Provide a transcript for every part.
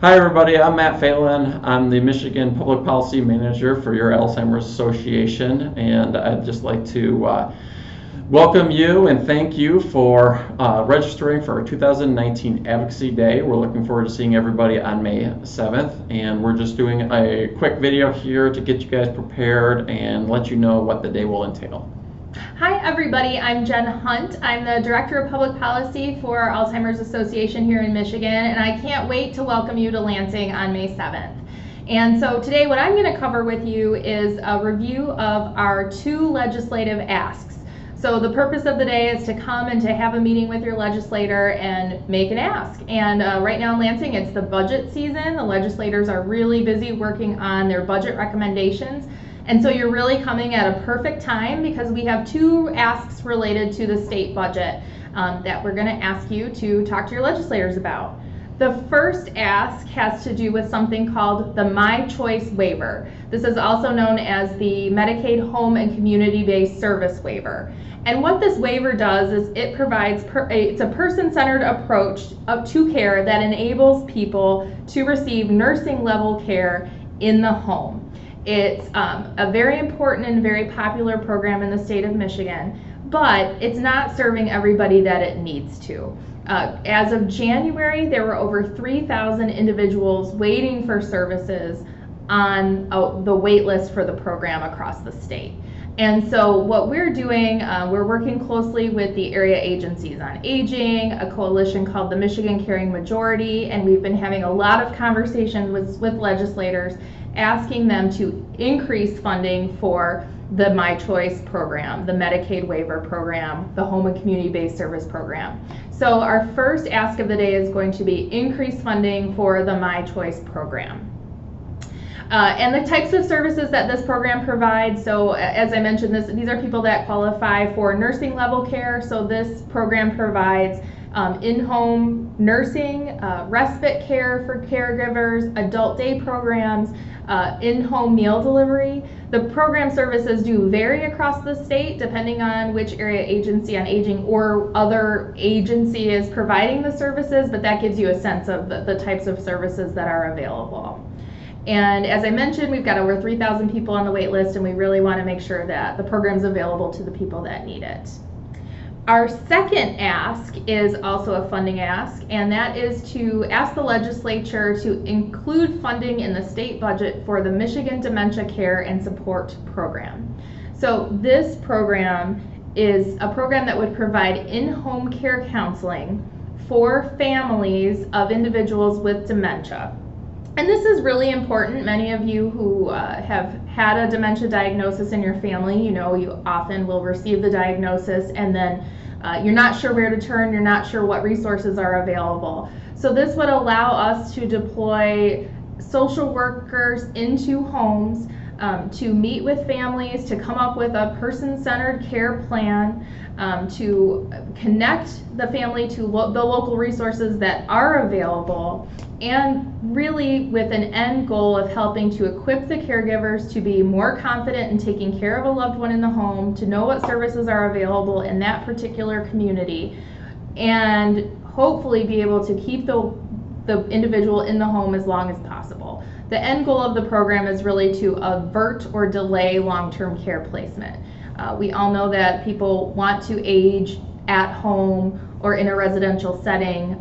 Hi everybody, I'm Matt Phelan. I'm the Michigan Public Policy Manager for your Alzheimer's Association, and I'd just like to welcome you and thank you for registering for our 2019 Advocacy Day. We're looking forward to seeing everybody on May 7th, and we're just doing a quick video here to get you guys prepared and let you know what the day will entail. Hi everybody, I'm Jen Hunt. I'm the Director of Public Policy for Alzheimer's Association here in Michigan, and I can't wait to welcome you to Lansing on May 7th. And so today what I'm going to cover with you is a review of our 2 legislative asks. So the purpose of the day is to come and to have a meeting with your legislator and make an ask. And right now in Lansing it's the budget season. The legislators are really busy working on their budget recommendations. And so you're really coming at a perfect time because we have 2 asks related to the state budget that we're going to ask you to talk to your legislators about. The first ask has to do with something called the My Choice Waiver. This is also known as the Medicaid Home and Community-Based Service Waiver. And what this waiver does is it provides, it's a person-centered approach to care that enables people to receive nursing level care in the home. It's a very important and very popular program in the state of Michigan, but it's not serving everybody that it needs to. As of January, there were over 3,000 individuals waiting for services on the wait list for the program across the state. And so what we're doing, we're working closely with the area agencies on aging, a coalition called the Michigan Caring Majority, and we've been having a lot of conversation with legislators asking them to increase funding for the My Choice program, the Medicaid waiver program, the Home and Community-Based Service program. So our first ask of the day is going to be increased funding for the My Choice program. And the types of services that this program provides, so as I mentioned, these are people that qualify for nursing level care. So this program provides in-home nursing, respite care for caregivers, adult day programs, in-home meal delivery. The program services do vary across the state depending on which area agency on aging or other agency is providing the services, but that gives you a sense of the types of services that are available. And as I mentioned, we've got over 3,000 people on the wait list, and we really want to make sure that the program's available to the people that need it. Our second ask is also a funding ask, and that is to ask the legislature to include funding in the state budget for the Michigan Dementia Care and Support Program. So this program is a program that would provide in-home care counseling for families of individuals with dementia. And this is really important. Many of you who have had a dementia diagnosis in your family, you know you often will receive the diagnosis and then you're not sure where to turn, you're not sure what resources are available. So this would allow us to deploy social workers into homes to meet with families, to come up with a person-centered care plan, to connect the family to the local resources that are available, and really with an end goal of helping to equip the caregivers to be more confident in taking care of a loved one in the home, to know what services are available in that particular community, and hopefully be able to keep the individual in the home as long as possible. The end goal of the program is really to avert or delay long-term care placement. We all know that people want to age at home or in a residential setting,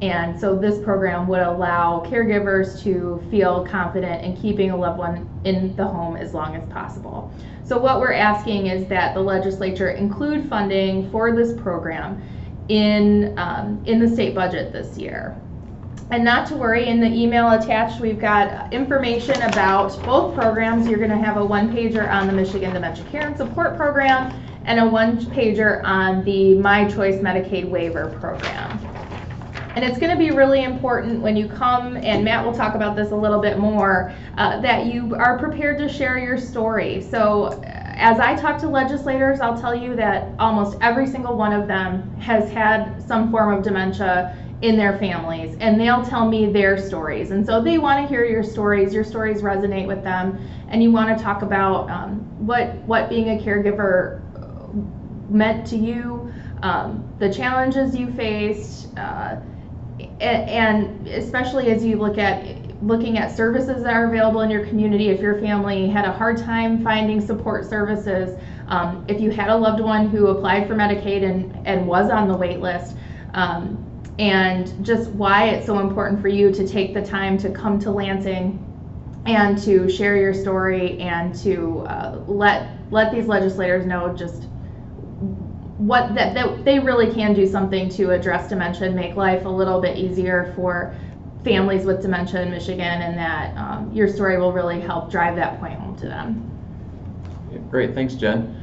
and so this program would allow caregivers to feel confident in keeping a loved one in the home as long as possible. So what we're asking is that the legislature include funding for this program in the state budget this year. And not to worry, in the email attached we've got information about both programs. You're going to have a one-pager on the Michigan Dementia Care and Support Program and a one-pager on the My Choice Medicaid Waiver Program. And it's going to be really important when you come, and Matt will talk about this a little bit more, that you are prepared to share your story. So as I talk to legislators, I'll tell you that almost every single one of them has had some form of dementia in their families, and they'll tell me their stories. And so they want to hear your stories resonate with them, and you want to talk about what being a caregiver meant to you, the challenges you faced, And especially as you looking at services that are available in your community, if your family had a hard time finding support services, if you had a loved one who applied for Medicaid and was on the wait list, and just why it's so important for you to take the time to come to Lansing and to share your story and to let these legislators know just what that they really can do something to address dementia and make life a little bit easier for families with dementia in Michigan, and that your story will really help drive that point home to them. Great, thanks, Jen.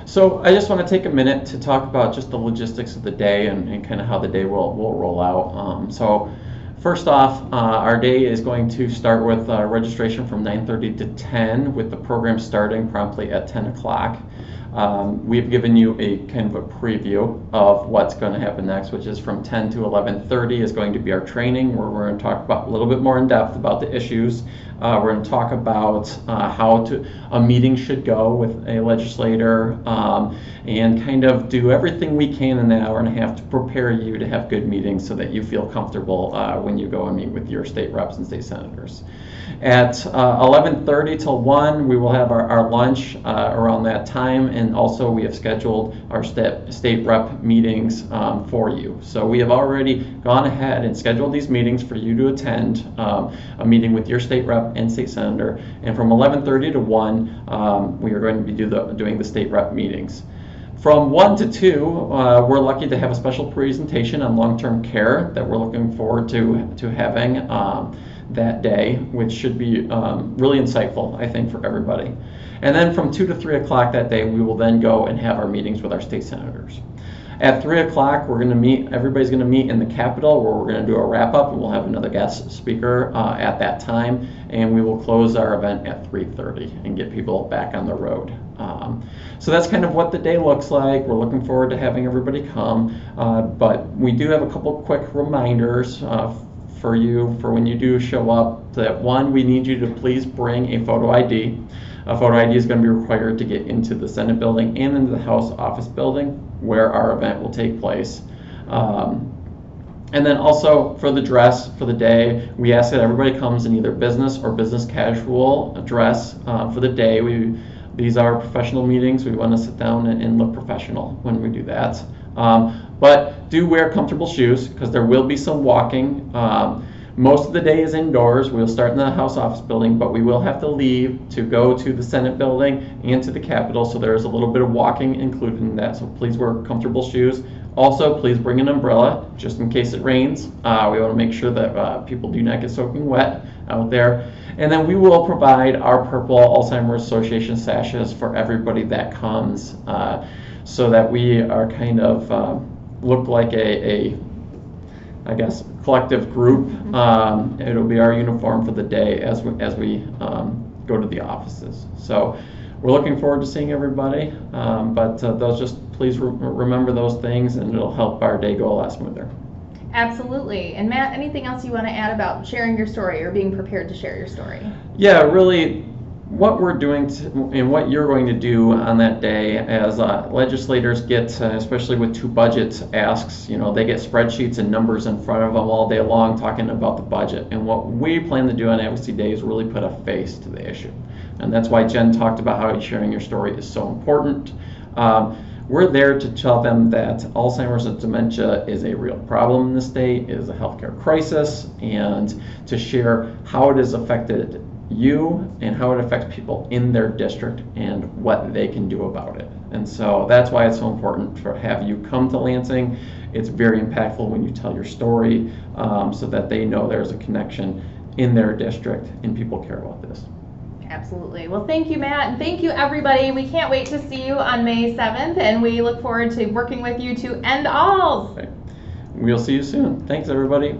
So I just want to take a minute to talk about just the logistics of the day and kind of how the day will roll out. So first off, our day is going to start with registration from 9:30 to 10, with the program starting promptly at 10 o'clock. We've given you a kind of a preview of what's going to happen next, which is from 10 to 11:30 is going to be our training, where we're going to talk about a little bit more in depth about the issues. We're going to talk about how a meeting should go with a legislator, and kind of do everything we can in that hour and a half to prepare you to have good meetings so that you feel comfortable when you go and meet with your state reps and state senators. At 11:30 till 1, we will have our lunch around that time, and also we have scheduled our state rep meetings for you. So we have already gone ahead and scheduled these meetings for you to attend, a meeting with your state rep and state senator, and from 11:30 to 1, we are going to be doing the state rep meetings. From 1 to 2, we're lucky to have a special presentation on long-term care that we're looking forward to having that day, which should be really insightful, I think, for everybody. And then from 2 to 3 o'clock that day, we will then go and have our meetings with our state senators. At 3 o'clock, we're going to meet, everybody's going to meet in the Capitol, where we're going to do a wrap-up, and we'll have another guest speaker at that time, and we will close our event at 3:30 and get people back on the road. So that's kind of what the day looks like. We're looking forward to having everybody come, but we do have a couple quick reminders for you for when you do show up. That one, we need you to please bring a photo ID. A photo ID is going to be required to get into the Senate building and into the House office building where our event will take place. And then also for the dress for the day, we ask that everybody comes in either business or business casual dress for the day. These are professional meetings. We want to sit down and look professional when we do that. But do wear comfortable shoes, because there will be some walking. Most of the day is indoors. We'll start in the House office building, but we will have to leave to go to the Senate building and to the Capitol, so there is a little bit of walking included in that, so please wear comfortable shoes. Also, please bring an umbrella, just in case it rains. We want to make sure that people do not get soaking wet out there. And then we will provide our purple Alzheimer's Association sashes for everybody that comes, so that we are kind of look like I guess, collective group. It'll be our uniform for the day as we go to the offices. So we're looking forward to seeing everybody, but those just please remember those things, and it'll help our day go a lot smoother. Absolutely. And Matt, anything else you want to add about sharing your story or being prepared to share your story? Yeah, really, what we're doing and what you're going to do on that day, as legislators get, especially with two budget asks, they get spreadsheets and numbers in front of them all day long talking about the budget. And what we plan to do on Advocacy Day is really put a face to the issue. And that's why Jen talked about how sharing your story is so important. We're there to tell them that Alzheimer's and dementia is a real problem in the state, is a healthcare crisis, and to share how it has affected you and how it affects people in their district and what they can do about it. And so that's why it's so important to have you come to Lansing. It's very impactful when you tell your story, so that they know there's a connection in their district and people care about this. Absolutely. Well, thank you, Matt, and thank you, everybody. We can't wait to see you on May 7th, and we look forward to working with you to end ALS. Okay. We'll see you soon. Thanks, everybody.